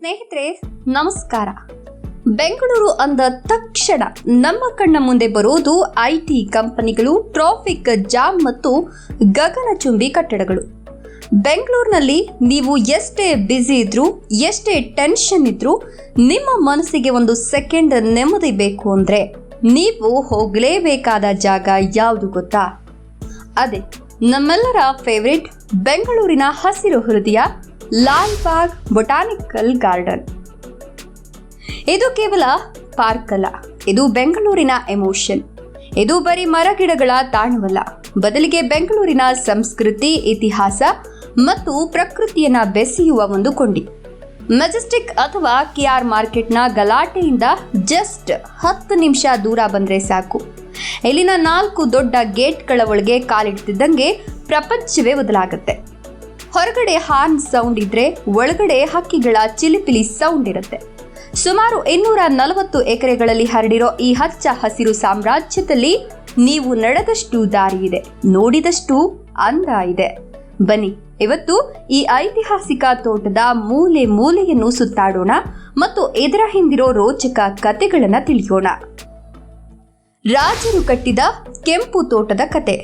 ಸ್ನೇಹಿತರೆ ನಮಸ್ಕಾರ. ಬೆಂಗಳೂರು ಅಂದ ತಕ್ಷಣ ನಮ್ಮ ಕಣ್ಣ ಮುಂದೆ ಬರೋದು ಐಟಿ ಕಂಪನಿಗಳು, ಟ್ರಾಫಿಕ್ ಜಾಮ್ ಮತ್ತು ಗಗನಚುಂಬಿ ಕಟ್ಟಡಗಳು. ಬೆಂಗಳೂರಿನಲ್ಲಿ ನೀವು ಎಷ್ಟೇ ಬ್ಯುಸಿ ಇದ್ರೂ, ಎಷ್ಟೇ ಟೆನ್ಷನ್ ಇದ್ರೂ, ನಿಮ್ಮ ಮನಸ್ಸಿಗೆ ಒಂದು ಸೆಕೆಂಡ್ ನೆಮ್ಮದಿ ಬೇಕು ಅಂದರೆ ನೀವು ಹೋಗಲೇಬೇಕಾದ ಜಾಗ ಯಾವುದು ಗೊತ್ತಾ? ಅದೇ ನಮ್ಮೆಲ್ಲರ ಫೇವರಿಟ್ ಬೆಂಗಳೂರಿನ ಹಸಿರು ಹೃದಯ ಲಾಲ್ಬಾಗ್ ಬೊಟಾನಿಕಲ್ ಗಾರ್ಡನ್. ಇದು ಕೇವಲ ಪಾರ್ಕ್ ಅಲ್ಲ, ಇದು ಬೆಂಗಳೂರಿನ ಎಮೋಷನ್. ಇದು ಬರೀ ಮರಗಿಡಗಳ ತಾಣವಲ್ಲ, ಬದಲಿಗೆ ಬೆಂಗಳೂರಿನ ಸಂಸ್ಕೃತಿ, ಇತಿಹಾಸ ಮತ್ತು ಪ್ರಕೃತಿಯನ್ನ ಬೆಸೆಯುವ ಒಂದು ಕೊಂಡಿ. ಮೆಜೆಸ್ಟಿಕ್ ಅಥವಾ KR ಮಾರ್ಕೆಟ್ನ ಗಲಾಟೆಯಿಂದ ಜಸ್ಟ್ 10 ನಿಮಿಷ ದೂರ ಬಂದ್ರೆ ಸಾಕು. ಇಲ್ಲಿನ 4 ದೊಡ್ಡ ಗೇಟ್ಗಳ ಒಳಗೆ ಕಾಲಿಡ್ತಿದ್ದಂಗೆ ಪ್ರಪಂಚವೇ ಬದಲಾಗುತ್ತೆ. ಹೊರಗಡೆ ಹಾರ್ನ್ ಸೌಂಡ್ ಇದ್ರೆ ಒಳಗಡೆ ಹಕ್ಕಿಗಳ ಚಿಲಿಪಿಲಿ ಸೌಂಡ್ ಇರುತ್ತೆ. ಸುಮಾರು 240 ಎಕರೆಗಳಲ್ಲಿ ಹರಡಿರೋ ಈ ಹಚ್ಚ ಹಸಿರು ಸಾಮ್ರಾಜ್ಯದಲ್ಲಿ ನೀವು ನಡೆದಷ್ಟು ದಾರಿ ಇದೆ, ನೋಡಿದಷ್ಟು ಅಂದ ಇದೆ. ಬನ್ನಿ, ಇವತ್ತು ಈ ಐತಿಹಾಸಿಕ ತೋಟದ ಮೂಲೆ ಮೂಲೆಯನ್ನು ಸುತ್ತಾಡೋಣ ಮತ್ತು ಇದರ ಹಿಂದಿರೋ ರೋಚಕ ಕಥೆಗಳನ್ನ ತಿಳಿಯೋಣ. ರಾಜರು ಕಟ್ಟಿದ ಕೆಂಪು ತೋಟದ ಕತೆ.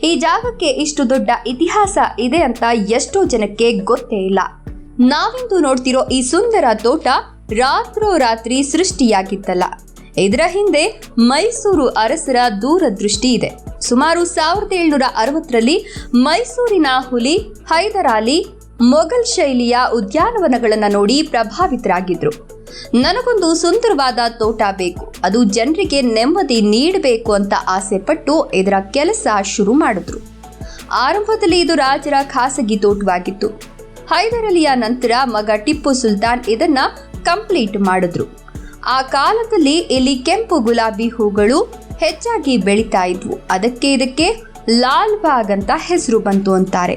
ಈ ಜಾಗಕ್ಕೆ ಇಷ್ಟು ದೊಡ್ಡ ಇತಿಹಾಸ ಇದೆ ಅಂತ ಎಷ್ಟೋ ಜನಕ್ಕೆ ಗೊತ್ತೇ ಇಲ್ಲ. ನಾವಿಂದು ನೋಡ್ತಿರೋ ಈ ಸುಂದರ ತೋಟ ರಾತ್ರೋರಾತ್ರಿ ಸೃಷ್ಟಿಯಾಗಿತ್ತಲ್ಲ. ಇದರ ಹಿಂದೆ ಮೈಸೂರು ಅರಸರ ದೂರದೃಷ್ಟಿ ಇದೆ. ಸುಮಾರು 1760ರಲ್ಲಿ ಮೈಸೂರಿನ ಹುಲಿ ಹೈದರಾಲಿ ಮೊಘಲ್ ಶೈಲಿಯ ಉದ್ಯಾನವನಗಳನ್ನು ನೋಡಿ ಪ್ರಭಾವಿತರಾಗಿದ್ರು. ನನಗೊಂದು ಸುಂದರವಾದ ತೋಟ ಬೇಕು, ಅದು ಜನರಿಗೆ ನೆಮ್ಮದಿ ನೀಡಬೇಕು ಅಂತ ಆಸೆ ಪಟ್ಟು ಇದರ ಕೆಲಸ ಶುರು ಮಾಡಿದ್ರು. ಆರಂಭದಲ್ಲಿ ಇದು ರಾಜರ ಖಾಸಗಿ ತೋಟವಾಗಿತ್ತು. ಹೈದರಾಲಿಯ ನಂತರ ಮಗ ಟಿಪ್ಪು ಸುಲ್ತಾನ್ ಇದನ್ನ ಕಂಪ್ಲೀಟ್ ಮಾಡಿದ್ರು. ಆ ಕಾಲದಲ್ಲಿ ಇಲ್ಲಿ ಕೆಂಪು ಗುಲಾಬಿ ಹೂಗಳು ಹೆಚ್ಚಾಗಿ ಬೆಳೀತಾ ಇದ್ವು. ಇದಕ್ಕೆ ಲಾಲ್ಬಾಗ್ ಅಂತ ಹೆಸರು ಬಂತು ಅಂತಾರೆ.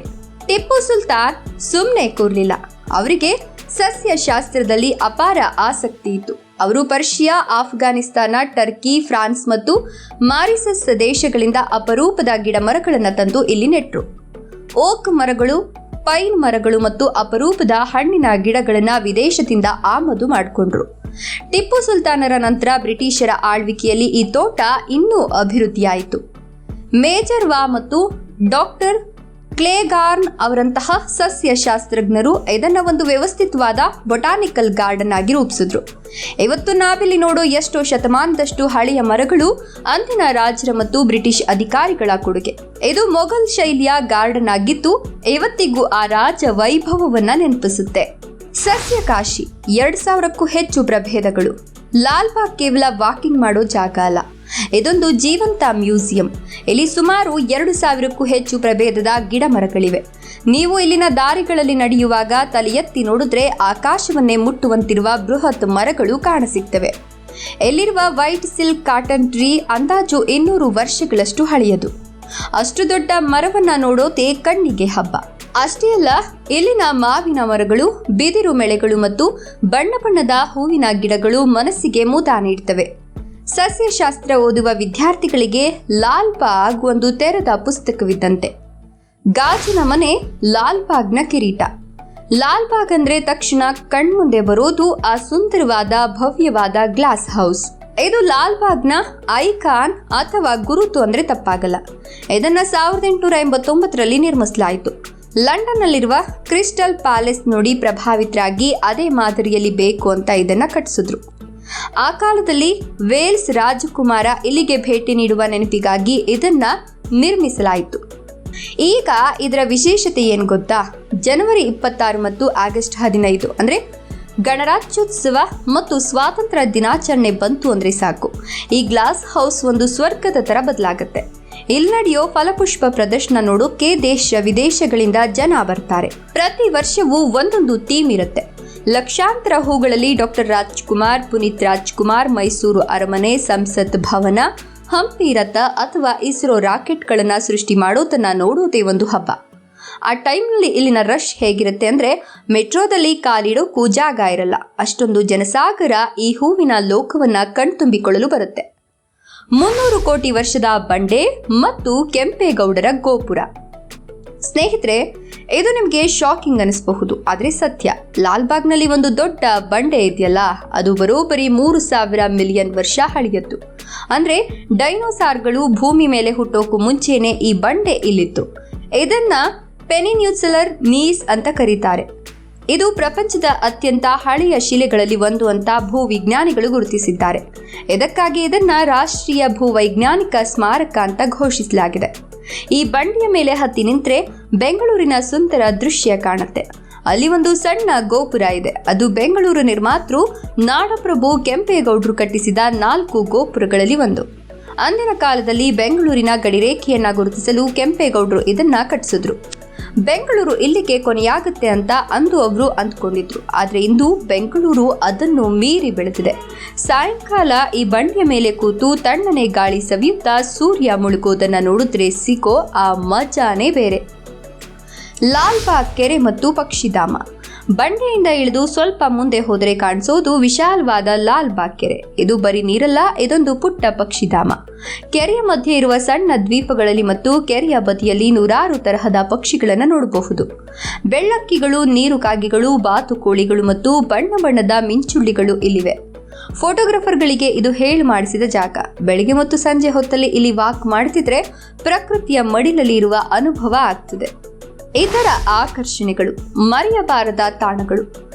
ಟಿಪ್ಪು ಸುಲ್ತಾನ್ ಸುಮ್ಮನೆ ಕೂರ್ಲಿಲ್ಲ. ಅವರಿಗೆ ಸಸ್ಯಶಾಸ್ತ್ರದಲ್ಲಿ ಅಪಾರ ಆಸಕ್ತಿ ಇತ್ತು. ಅವರು ಪರ್ಷಿಯಾ, ಆಫ್ಘಾನಿಸ್ತಾನ, ಟರ್ಕಿ, ಫ್ರಾನ್ಸ್ ಮತ್ತು ಮಾರಿಸಸ್ ದೇಶಗಳಿಂದ ಅಪರೂಪದ ಗಿಡ ಮರಗಳನ್ನು ತಂದು ಇಲ್ಲಿ ನೆಟ್ಟರು. ಓಕ್ ಮರಗಳು, ಪೈನ್ ಮರಗಳು ಮತ್ತು ಅಪರೂಪದ ಹಣ್ಣಿನ ಗಿಡಗಳನ್ನ ವಿದೇಶದಿಂದ ಆಮದು ಮಾಡಿಕೊಂಡ್ರು. ಟಿಪ್ಪು ಸುಲ್ತಾನರ ನಂತರ ಬ್ರಿಟಿಷರ ಆಳ್ವಿಕೆಯಲ್ಲಿ ಈ ತೋಟ ಇನ್ನೂ ಅಭಿವೃದ್ಧಿಯಾಯಿತು. ಮೇಜರ್ ವಾ ಮತ್ತು ಡಾಕ್ಟರ್ ಕ್ಲೇಗಾರ್ನ್ ಅವರಂತಹ ಸಸ್ಯಶಾಸ್ತ್ರಜ್ಞರು ಇದನ್ನ ಒಂದು ವ್ಯವಸ್ಥಿತವಾದ ಬೊಟಾನಿಕಲ್ ಗಾರ್ಡನ್ ಆಗಿ ರೂಪಿಸಿದ್ರು. ಇವತ್ತು ನಾವಿಲ್ಲಿ ನೋಡೋ ಎಷ್ಟೋ ಶತಮಾನದಷ್ಟು ಹಳೆಯ ಮರಗಳು ಅಂದಿನ ರಾಜರ ಮತ್ತು ಬ್ರಿಟಿಷ್ ಅಧಿಕಾರಿಗಳ ಕೊಡುಗೆ. ಇದು ಮೊಘಲ್ ಶೈಲಿಯ ಗಾರ್ಡನ್ ಆಗಿದ್ದು ಇವತ್ತಿಗೂ ಆ ರಾಜ ವೈಭವವನ್ನ ನೆನಪಿಸುತ್ತೆ. ಸಸ್ಯಕಾಶಿ, 2000ಕ್ಕೂ ಹೆಚ್ಚು ಪ್ರಭೇದಗಳು. ಲಾಲ್ಬಾಗ್ ಕೇವಲ ವಾಕಿಂಗ್ ಮಾಡೋ ಜಾಗ ಅಲ್ಲ, ಇದೊಂದು ಜೀವಂತ ಮ್ಯೂಸಿಯಂ. ಇಲ್ಲಿ ಸುಮಾರು 2000ಕ್ಕೂ ಹೆಚ್ಚು ಪ್ರಭೇದದ ಗಿಡ ಮರಗಳಿವೆ. ನೀವು ಇಲ್ಲಿನ ದಾರಿಗಳಲ್ಲಿ ನಡೆಯುವಾಗ ತಲೆ ಎತ್ತಿ ನೋಡಿದ್ರೆ ಆಕಾಶವನ್ನೇ ಮುಟ್ಟುವಂತಿರುವ ಬೃಹತ್ ಮರಗಳು ಕಾಣಸಿಗ್ತವೆ. ಇಲ್ಲಿರುವ ವೈಟ್ ಸಿಲ್ಕ್ ಕಾಟನ್ ಟ್ರೀ ಅಂದಾಜು 200 ವರ್ಷಗಳಷ್ಟು ಹಳೆಯದು. ಅಷ್ಟು ದೊಡ್ಡ ಮರವನ್ನ ನೋಡೋದೇ ಕಣ್ಣಿಗೆ ಹಬ್ಬ. ಅಷ್ಟೇ ಅಲ್ಲ, ಇಲ್ಲಿನ ಮಾವಿನ ಮರಗಳು, ಬಿದಿರು ಮೆಳೆಗಳು ಮತ್ತು ಬಣ್ಣ ಬಣ್ಣದ ಹೂವಿನ ಗಿಡಗಳು ಮನಸ್ಸಿಗೆ ಮುದ ನೀಡ್ತವೆ. ಸಸ್ಯಶಾಸ್ತ್ರ ಓದುವ ವಿದ್ಯಾರ್ಥಿಗಳಿಗೆ ಲಾಲ್ಬಾಗ್ ಒಂದು ತೆರೆದ ಪುಸ್ತಕವಿದ್ದಂತೆ. ಗಾಜಿನ ಮನೆ, ಲಾಲ್ಬಾಗ್ನ ಕಿರೀಟ. ಲಾಲ್ಬಾಗ್ ಅಂದ್ರೆ ತಕ್ಷಣ ಕಣ್ಮುಂದೆ ಬರೋದು ಆ ಸುಂದರವಾದ ಭವ್ಯವಾದ ಗ್ಲಾಸ್ ಹೌಸ್. ಇದು ಲಾಲ್ಬಾಗ್ನ ಐಕಾನ್ ಅಥವಾ ಗುರುತು ಅಂದ್ರೆ ತಪ್ಪಾಗಲ್ಲ. ಇದನ್ನ 1889ರಲ್ಲಿ ನಿರ್ಮಿಸಲಾಯಿತು. ಲಂಡನ್ನಲ್ಲಿರುವ ಕ್ರಿಸ್ಟಲ್ ಪ್ಯಾಲೇಸ್ ನೋಡಿ ಪ್ರಭಾವಿತರಾಗಿ ಅದೇ ಮಾದರಿಯಲ್ಲಿ ಬೇಕು ಅಂತ ಇದನ್ನ ಕಟ್ಟಿಸಿದ್ರು. ಆ ಕಾಲದಲ್ಲಿ ವೇಲ್ಸ್ ರಾಜಕುಮಾರ ಇಲ್ಲಿಗೆ ಭೇಟಿ ನೀಡುವ ನೆನಪಿಗಾಗಿ ಇದನ್ನ ನಿರ್ಮಿಸಲಾಯಿತು. ಈಗ ಇದರ ವಿಶೇಷತೆ ಏನು ಗೊತ್ತಾ? ಜನವರಿ 26 ಮತ್ತು ಆಗಸ್ಟ್ 15 ಅಂದ್ರೆ ಗಣರಾಜ್ಯೋತ್ಸವ ಮತ್ತು ಸ್ವಾತಂತ್ರ್ಯ ದಿನಾಚರಣೆ ಬಂತು ಅಂದ್ರೆ ಸಾಕು, ಈ ಗ್ಲಾಸ್ ಹೌಸ್ ಒಂದು ಸ್ವರ್ಗದ ತರ ಬದಲಾಗುತ್ತೆ. ಇಲ್ಲಿ ನಡೆಯೋ ಫಲಪುಷ್ಪ ಪ್ರದರ್ಶನ ನೋಡೋಕೆ ದೇಶ ವಿದೇಶಗಳಿಂದ ಜನ ಬರ್ತಾರೆ. ಪ್ರತಿ ವರ್ಷವೂ ಒಂದೊಂದು ಥೀಮ್ ಇರುತ್ತೆ. ಲಕ್ಷಾಂತರ ಹೂಗಳಲ್ಲಿ ಡಾಕ್ಟರ್ ರಾಜ್ಕುಮಾರ್, ಪುನೀತ್ ರಾಜ್ಕುಮಾರ್, ಮೈಸೂರು ಅರಮನೆ, ಸಂಸತ್ ಭವನ, ಹಂಪಿ ರಥ ಅಥವಾ ಇಸ್ರೋ ರಾಕೆಟ್ಗಳನ್ನ ಸೃಷ್ಟಿ ಮಾಡೋದನ್ನ ನೋಡೋದೇ ಒಂದು ಹಬ್ಬ. ಆ ಟೈಮ್ನಲ್ಲಿ ಇಲ್ಲಿನ ರಶ್ ಹೇಗಿರುತ್ತೆ ಅಂದ್ರೆ ಮೆಟ್ರೋದಲ್ಲಿ ಕಾಲಿಡೋಕ್ಕೂ ಜಾಗ ಇರಲ್ಲ. ಅಷ್ಟೊಂದು ಜನಸಾಗರ ಈ ಹೂವಿನ ಲೋಕವನ್ನ ಕಣ್ತುಂಬಿಕೊಳ್ಳಲು ಬರುತ್ತೆ. 300 ಕೋಟಿ ವರ್ಷದ ಬಂಡೆ ಮತ್ತು ಕೆಂಪೇಗೌಡರ ಗೋಪುರ. ಸ್ನೇಹಿತರೆ, ಇದು ನಿಮಗೆ ಶಾಕಿಂಗ್ ಅನಿಸಬಹುದು, ಆದರೆ ಸತ್ಯ. ಲಾಲ್ಬಾಗ್ನಲ್ಲಿ ಒಂದು ದೊಡ್ಡ ಬಂಡೆ ಇದೆಯಲ್ಲ, ಅದು ಬರೋಬ್ಬರಿ 3,000 ಮಿಲಿಯನ್ ವರ್ಷ ಹಳೆಯದ್ದು. ಅಂದ್ರೆ ಡೈನೋಸಾರ್ಗಳು ಭೂಮಿ ಮೇಲೆ ಹುಟ್ಟೋಕು ಮುಂಚೆನೆ ಈ ಬಂಡೆ ಇಲ್ಲಿತ್ತು. ಇದನ್ನ ಪೆನಿನ್ಯೂಸುಲರ್ ನೀಸ್ ಅಂತ ಕರೀತಾರೆ. ಇದು ಪ್ರಪಂಚದ ಅತ್ಯಂತ ಹಳೆಯ ಶಿಲೆಗಳಲ್ಲಿ ಒಂದು ಅಂತ ಭೂವಿಜ್ಞಾನಿಗಳು ಗುರುತಿಸಿದ್ದಾರೆ. ಇದಕ್ಕಾಗಿ ಇದನ್ನ ರಾಷ್ಟ್ರೀಯ ಭೂವೈಜ್ಞಾನಿಕ ಸ್ಮಾರಕ ಅಂತ ಘೋಷಿಸಲಾಗಿದೆ. ಈ ಬಂಡೆಯ ಮೇಲೆ ಹತ್ತಿ ನಿಂತ್ರೆ ಬೆಂಗಳೂರಿನ ಸುಂದರ ದೃಶ್ಯ ಕಾಣುತ್ತೆ. ಅಲ್ಲಿ ಒಂದು ಸಣ್ಣ ಗೋಪುರ ಇದೆ. ಅದು ಬೆಂಗಳೂರು ನಿರ್ಮಾತೃ ನಾಡಪ್ರಭು ಕೆಂಪೇಗೌಡರು ಕಟ್ಟಿಸಿದ 4 ಗೋಪುರಗಳಲ್ಲಿ ಒಂದು. ಅಂದಿನ ಕಾಲದಲ್ಲಿ ಬೆಂಗಳೂರಿನ ಗಡಿರೇಖೆಯನ್ನ ಗುರುತಿಸಲು ಕೆಂಪೇಗೌಡರು ಇದನ್ನ ಕಟ್ಟಿಸಿದ್ರು. ಬೆಂಗಳೂರು ಇಲ್ಲಿಗೆ ಕೊನೆಯಾಗುತ್ತೆ ಅಂತ ಅಂದು ಅವರು ಅಂದ್ಕೊಂಡಿದ್ರು. ಆದ್ರೆ ಇಂದು ಬೆಂಗಳೂರು ಅದನ್ನು ಮೀರಿ ಬೆಳೆದಿದೆ. ಸಾಯಂಕಾಲ ಈ ಬಂಡೆಯ ಮೇಲೆ ಕೂತು ತಣ್ಣನೆ ಗಾಳಿ ಸವಿಯುತ್ತಾ ಸೂರ್ಯ ಮುಳುಗೋದನ್ನ ನೋಡಿದ್ರೆ ಸಿಗೋ ಆ ಮಜಾನೇ ಬೇರೆ. ಲಾಲ್ಬಾಗ್ ಕೆರೆ ಮತ್ತು ಪಕ್ಷಿಧಾಮ. ಬಂಡೆಯಿಂದ ಇಳಿದು ಸ್ವಲ್ಪ ಮುಂದೆ ಹೋದರೆ ಕಾಣಿಸೋದು ವಿಶಾಲವಾದ ಲಾಲ್ಬಾಗ್ ಕೆರೆ. ಇದು ಬರೀ ನೀರಲ್ಲ, ಇದೊಂದು ಪುಟ್ಟ ಪಕ್ಷಿಧಾಮ. ಕೆರೆಯ ಮಧ್ಯೆ ಇರುವ ಸಣ್ಣ ದ್ವೀಪಗಳಲ್ಲಿ ಮತ್ತು ಕೆರೆಯ ಬದಿಯಲ್ಲಿ 100 ತರಹದ ಪಕ್ಷಿಗಳನ್ನು ನೋಡಬಹುದು. ಬೆಳ್ಳಕ್ಕಿಗಳು, ನೀರುಕಾಗಿಗಳು, ಬಾತುಕೋಳಿಗಳು ಮತ್ತು ಬಣ್ಣ ಬಣ್ಣದ ಮಿಂಚುಳ್ಳಿಗಳು ಇಲ್ಲಿವೆ. ಫೋಟೋಗ್ರಾಫರ್ಗಳಿಗೆ ಇದು ಹೇಳಿ ಮಾಡಿಸಿದ ಜಾಗ. ಬೆಳಗ್ಗೆ ಮತ್ತು ಸಂಜೆ ಹೊತ್ತಲ್ಲಿ ಇಲ್ಲಿ ವಾಕ್ ಮಾಡ್ತಿದ್ರೆ ಪ್ರಕೃತಿಯ ಮಡಿಲಲ್ಲಿ ಇರುವ ಅನುಭವ ಆಗ್ತದೆ. ಇತರ ಆಕರ್ಷಣೆಗಳು, ಮರೆಯಬಾರದ ತಾಣಗಳು.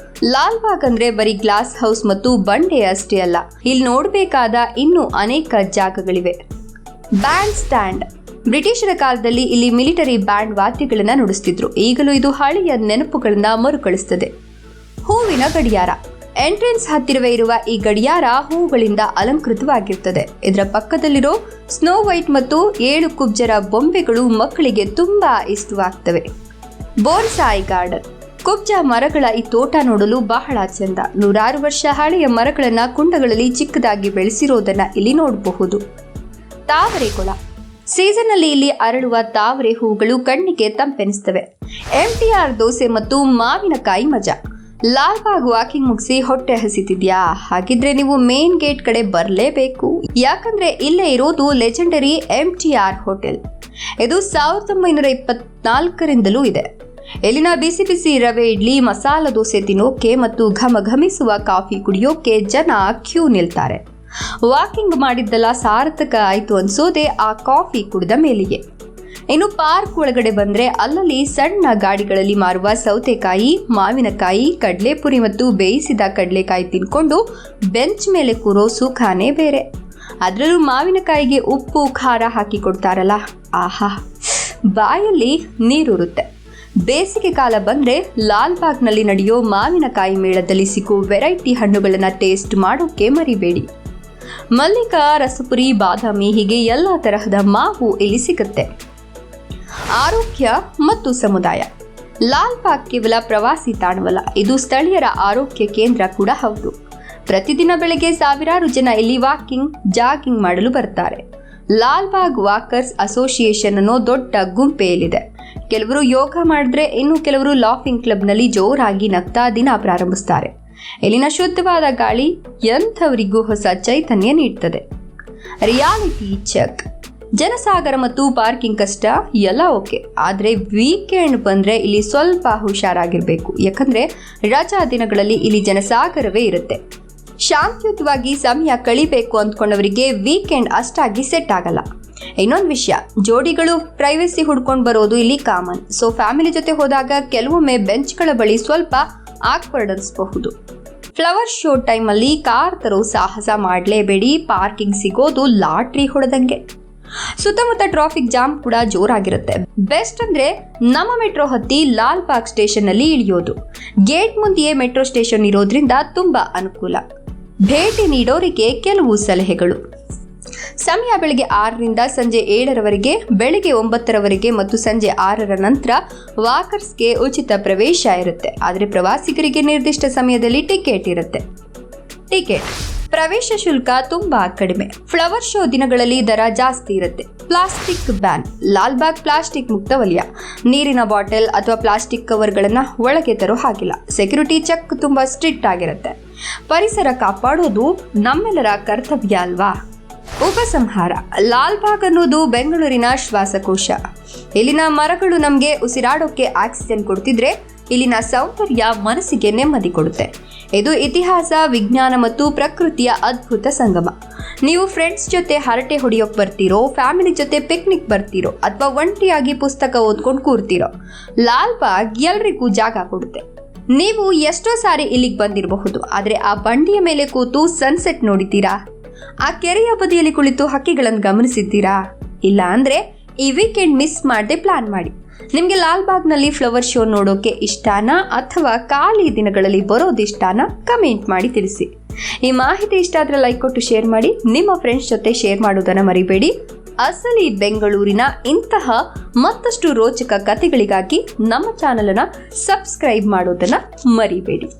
ಲಾಲ್ಬಾಗ್ ಅಂದ್ರೆ ಬರೀ ಗ್ಲಾಸ್ ಹೌಸ್ ಮತ್ತು ಬಂಡೆ ಅಷ್ಟೇ ಅಲ್ಲ, ಇಲ್ಲಿ ನೋಡಬೇಕಾದ ಇನ್ನೂ ಅನೇಕ ಜಾಗಗಳಿವೆ. Band stand. ಬ್ರಿಟಿಷರ ಕಾಲದಲ್ಲಿ ಇಲ್ಲಿ ಮಿಲಿಟರಿ ಬ್ಯಾಂಡ್ ವಾದ್ಯಗಳನ್ನ ನುಡಿಸ್ತಿದ್ರು. ಈಗಲೂ ಇದು ಹಳೆಯ ನೆನಪುಗಳನ್ನ ಮರುಕಳಿಸ್ತದೆ. ಹೂವಿನ ಗಡಿಯಾರ. ಎಂಟ್ರೆನ್ಸ್ ಹತ್ತಿರವೇ ಇರುವ ಈ ಗಡಿಯಾರ ಹೂಗಳಿಂದ ಅಲಂಕೃತವಾಗಿರ್ತದೆ. ಇದರ ಪಕ್ಕದಲ್ಲಿರೋ ಸ್ನೋ ವೈಟ್ ಮತ್ತು 7 ಕುಬ್ಜರ ಬೊಂಬೆಗಳು ಮಕ್ಕಳಿಗೆ ತುಂಬಾ ಇಷ್ಟವಾಗ್ತವೆ. Bonsai garden. ಕುಬ್ಜ ಮರಗಳ ಈ ತೋಟ ನೋಡಲು ಬಹಳ ಚೆಂದ. 100 ವರ್ಷ ಹಳೆಯ ಮರಗಳನ್ನ ಕುಂಡಗಳಲ್ಲಿ ಚಿಕ್ಕದಾಗಿ ಬೆಳೆಸಿರೋದನ್ನ ಇಲ್ಲಿ ನೋಡಬಹುದು. ತಾವರೆಕೊಳ. ಸೀಸನ್ ಅಲ್ಲಿ ಇಲ್ಲಿ ಅರಳುವ ತಾವರೆ ಹೂಗಳು ಕಣ್ಣಿಗೆ ತಂಪೆನಿಸ್ತವೆ. MTR ದೋಸೆ ಮತ್ತು ಮಾವಿನಕಾಯಿ ಮಜಾ. ಲಾಲ್ಬಾಗ್ ವಾಕಿಂಗ್ ಮುಗಿಸಿ ಹೊಟ್ಟೆ ಹಸಿತಿದ್ಯಾ? ಹಾಗಿದ್ರೆ ನೀವು ಮೇನ್ ಗೇಟ್ ಕಡೆ ಬರಲೇಬೇಕು. ಯಾಕಂದ್ರೆ ಇಲ್ಲೇ ಇರೋದು ಲೆಜೆಂಡರಿ MTR ಹೋಟೆಲ್. ಇದು 1924ರಿಂದಲೂ ಇದೆ. ಇಲ್ಲಿನ ಬಿಸಿ ಬಿಸಿ ರವೆ ಇಡ್ಲಿ, ಮಸಾಲ ದೋಸೆ ತಿನ್ನೋಕೆ ಮತ್ತು ಘಮಘಮಿಸುವ ಕಾಫಿ ಕುಡಿಯೋಕೆ ಜನ ಕ್ಯೂ ನಿಲ್ತಾರೆ. ವಾಕಿಂಗ್ ಮಾಡಿದ್ದೆಲ್ಲ ಸಾರ್ಥಕ ಆಯ್ತು ಅನ್ಸೋದೆ ಆ ಕಾಫಿ ಕುಡಿದ ಮೇಲಿಗೆ. ಇನ್ನು ಪಾರ್ಕ್ ಒಳಗಡೆ ಬಂದ್ರೆ ಅಲ್ಲಲ್ಲಿ ಸಣ್ಣ ಗಾಡಿಗಳಲ್ಲಿ ಮಾರುವ ಸೌತೆಕಾಯಿ, ಮಾವಿನಕಾಯಿ, ಕಡಲೆಪುರಿ ಮತ್ತು ಬೇಯಿಸಿದ ಕಡಲೆಕಾಯಿ ತಿನ್ಕೊಂಡು ಬೆಂಚ್ ಮೇಲೆ ಕೂರೋ ಸುಖಾನೇ ಬೇರೆ. ಅದರಲ್ಲೂ ಮಾವಿನಕಾಯಿಗೆ ಉಪ್ಪು ಖಾರ ಹಾಕಿ ಕೊಡ್ತಾರಲ್ಲ, ಆಹಾ, ಬಾಯಲ್ಲಿ ನೀರುರುತ್ತೆ. ಬೇಸಿಗೆ ಕಾಲ ಬಂದ್ರೆ ಲಾಲ್ಬಾಗ್ನಲ್ಲಿ ನಡೆಯೋ ಮಾವಿನಕಾಯಿ ಮೇಳದಲ್ಲಿ ಸಿಗೋ ವೆರೈಟಿ ಹಣ್ಣುಗಳನ್ನ ಟೇಸ್ಟ್ ಮಾಡೋಕೆ ಮರಿಬೇಡಿ. ಮಲ್ಲಿಕಾ, ರಸಪುರಿ, ಬಾದಾಮಿ ಹೀಗೆ ಎಲ್ಲ ತರಹದ ಮಾವು ಇಲ್ಲಿ ಸಿಗುತ್ತೆ. ಆರೋಗ್ಯ ಮತ್ತು ಸಮುದಾಯ. ಲಾಲ್ಬಾಗ್ ಕೇವಲ ಪ್ರವಾಸಿ ತಾಣವಲ್ಲ, ಇದು ಸ್ಥಳೀಯರ ಆರೋಗ್ಯ ಕೇಂದ್ರ ಕೂಡ ಹೌದು. ಪ್ರತಿದಿನ ಬೆಳಗ್ಗೆ ಸಾವಿರಾರು ಜನ ಇಲ್ಲಿ ವಾಕಿಂಗ್, ಜಾಗಿಂಗ್ ಮಾಡಲು ಬರ್ತಾರೆ. ಲಾಲ್ಬಾಗ್ ವಾಕರ್ಸ್ ಅಸೋಸಿಯೇಷನ್ ಅನ್ನೋ ದೊಡ್ಡ ಗುಂಪೆ ಇಲ್ಲಿದೆ. ಕೆಲವರು ಯೋಗ ಮಾಡಿದ್ರೆ ಇನ್ನು ಕೆಲವರು ಲಾಫಿಂಗ್ ಕ್ಲಬ್ನಲ್ಲಿ ಜೋರಾಗಿ ನಗ್ತಾ ದಿನ ಪ್ರಾರಂಭಿಸ್ತಾರೆ. ಇಲ್ಲಿನ ಶುದ್ಧವಾದ ಗಾಳಿ ಎಂಥವರಿಗೂ ಹೊಸ ಚೈತನ್ಯ ನೀಡ್ತದೆ. Reality check. ಜನಸಾಗರ ಮತ್ತು ಪಾರ್ಕಿಂಗ್ ಕಷ್ಟ ಎಲ್ಲ ಓಕೆ, ಆದರೆ ವೀಕೆಂಡ್ ಬಂದರೆ ಇಲ್ಲಿ ಸ್ವಲ್ಪ ಹುಷಾರಾಗಿರಬೇಕು. ಯಾಕಂದರೆ ರಜಾ ದಿನಗಳಲ್ಲಿ ಇಲ್ಲಿ ಜನಸಾಗರವೇ ಇರುತ್ತೆ. ಶಾಂತಿಯುತವಾಗಿ ಸಮಯ ಕಳಿಬೇಕು ಅಂದ್ಕೊಂಡವರಿಗೆ ವೀಕೆಂಡ್ ಅಷ್ಟಾಗಿ ಸೆಟ್ ಆಗಲ್ಲ. ಇನ್ನೊಂದು ವಿಷಯ, ಜೋಡಿಗಳು ಪ್ರೈವಸಿ ಹುಡ್ಕೊಂಡು ಬರೋದು ಇಲ್ಲಿ ಕಾಮನ್. ಸೊ ಫ್ಯಾಮಿಲಿ ಜೊತೆ ಹೋದಾಗ ಕೆಲವೊಮ್ಮೆ ಬೆಂಚ್ಗಳ ಬಳಿ ಸ್ವಲ್ಪ ಆಕ್ವರ್ಡ್ ಅನಿಸಬಹುದು. ಫ್ಲವರ್ ಶೋ ಟೈಮಲ್ಲಿ ಕಾರ್ ತರೋ ಸಾಹಸ ಮಾಡಲೇಬೇಡಿ. ಪಾರ್ಕಿಂಗ್ ಸಿಗೋದು ಲಾಟ್ರಿ ಹೊಡೆದಂಗೆ. ಸುತ್ತಮುತ್ತ ಟ್ರಾಫಿಕ್ ಜಾಮ್ ಕೂಡ ಜೋರಾಗಿರುತ್ತೆ. ಬೆಸ್ಟ್ ಅಂದ್ರೆ ನಮ್ಮ ಮೆಟ್ರೋ ಹತ್ತಿ ಲಾಲ್ಬಾಗ್ ಸ್ಟೇಷನ್ ಅಲ್ಲಿ ಇಳಿಯೋದು. ಗೇಟ್ ಮುಂದೆಯೇ ಮೆಟ್ರೋ ಸ್ಟೇಷನ್ ಇರೋದ್ರಿಂದ ತುಂಬಾ ಅನುಕೂಲ. ಭೇಟಿ ನೀಡೋರಿಗೆ ಕೆಲವು ಸಲಹೆಗಳು. ಸಮಯ ಬೆಳಗ್ಗೆ 6ರಿಂದ ಸಂಜೆ 7ರವರೆಗೆ, ಬೆಳಗ್ಗೆ 9ರವರೆಗೆ ಮತ್ತು ಸಂಜೆ 6ರ ನಂತರ ವಾಕರ್ಸ್ಗೆ ಉಚಿತ ಪ್ರವೇಶ ಇರುತ್ತೆ. ಆದರೆ ಪ್ರವಾಸಿಗರಿಗೆ ನಿರ್ದಿಷ್ಟ ಸಮಯದಲ್ಲಿ ಟಿಕೆಟ್ ಇರುತ್ತೆ. ಪ್ರವೇಶ ಶುಲ್ಕ ತುಂಬಾ ಕಡಿಮೆ. ಫ್ಲವರ್ ಶೋ ದಿನಗಳಲ್ಲಿ ದರ ಜಾಸ್ತಿ ಇರುತ್ತೆ. Plastic ban. ಲಾಲ್ಬಾಗ್ ಪ್ಲಾಸ್ಟಿಕ್ ಮುಕ್ತ ವಲಯ. ನೀರಿನ ಬಾಟಲ್ ಅಥವಾ ಪ್ಲಾಸ್ಟಿಕ್ ಕವರ್ಗಳನ್ನ ಒಳಗೆ ತರೋ ಹಾಗಿಲ್ಲ. ಸೆಕ್ಯೂರಿಟಿ ಚೆಕ್ ತುಂಬಾ ಸ್ಟ್ರಿಕ್ಟ್ ಆಗಿರುತ್ತೆ. ಪರಿಸರ ಕಾಪಾಡೋದು ನಮ್ಮೆಲ್ಲರ ಕರ್ತವ್ಯ ಅಲ್ವಾ? ಉಪಸಂಹಾರ. ಲಾಲ್ಬಾಗ್ ಅನ್ನೋದು ಬೆಂಗಳೂರಿನ ಶ್ವಾಸಕೋಶ. ಇಲ್ಲಿನ ಮರಗಳು ನಮಗೆ ಉಸಿರಾಡೋಕೆ ಆಕ್ಸಿಜನ್ ಕೊಡ್ತಿದ್ರೆ ಇಲ್ಲಿನ ಸೌಂದರ್ಯ ಮನಸ್ಸಿಗೆ ನೆಮ್ಮದಿ ಕೊಡುತ್ತೆ. ಇದು ಇತಿಹಾಸ, ವಿಜ್ಞಾನ ಮತ್ತು ಪ್ರಕೃತಿಯ ಅದ್ಭುತ ಸಂಗಮ. ನೀವು ಫ್ರೆಂಡ್ಸ್ ಜೊತೆ ಹರಟೆ ಹೊಡೆಯೋಕೆ ಬರ್ತೀರೋ, ಫ್ಯಾಮಿಲಿ ಜೊತೆ ಪಿಕ್ನಿಕ್ ಬರ್ತೀರೋ ಅಥವಾ ಒಂಟಿಯಾಗಿ ಪುಸ್ತಕ ಓದ್ಕೊಂಡು ಕೂರ್ತೀರೋ, ಲಾಲ್ಬಾಗ್ ಎಲ್ರಿಗೂ ಜಾಗ ಕೊಡುತ್ತೆ. ನೀವು ಎಷ್ಟೋ ಸಾರಿ ಇಲ್ಲಿಗೆ ಬಂದಿರಬಹುದು, ಆದರೆ ಆ ಬಂಡಿಯ ಮೇಲೆ ಕೂತು ಸನ್ಸೆಟ್ ನೋಡಿದ್ದೀರಾ? ಆ ಕೆರೆಯ ಬದಿಯಲ್ಲಿ ಕುಳಿತು ಹಕ್ಕಿಗಳನ್ನು ಗಮನಿಸಿದ್ದೀರಾ? ಇಲ್ಲ ಅಂದರೆ ಈ ವೀಕೆಂಡ್ ಮಿಸ್ ಮಾಡದೆ ಪ್ಲಾನ್ ಮಾಡಿ. ನಿಮಗೆ ಲಾಲ್ಬಾಗ್ನಲ್ಲಿ ಫ್ಲವರ್ ಶೋ ನೋಡೋಕೆ ಇಷ್ಟನಾ ಅಥವಾ ಖಾಲಿ ದಿನಗಳಲ್ಲಿ ಬರೋದಿಷ್ಟನಾ? ಕಮೆಂಟ್ ಮಾಡಿ ತಿಳಿಸಿ. ಈ ಮಾಹಿತಿ ಇಷ್ಟ ಆದರೆ ಲೈಕ್ ಕೊಟ್ಟು ಶೇರ್ ಮಾಡಿ. ನಿಮ್ಮ ಫ್ರೆಂಡ್ಸ್ ಜೊತೆ ಶೇರ್ ಮಾಡೋದನ್ನು ಮರಿಬೇಡಿ. ಅಸಲಿ ಬೆಂಗಳೂರಿನ ಇಂತಹ ಮತ್ತಷ್ಟು ರೋಚಕ ಕಥೆಗಳಿಗಾಗಿ ನಮ್ಮ ಚಾನಲನ್ನು ಸಬ್ಸ್ಕ್ರೈಬ್ ಮಾಡೋದನ್ನು ಮರಿಬೇಡಿ.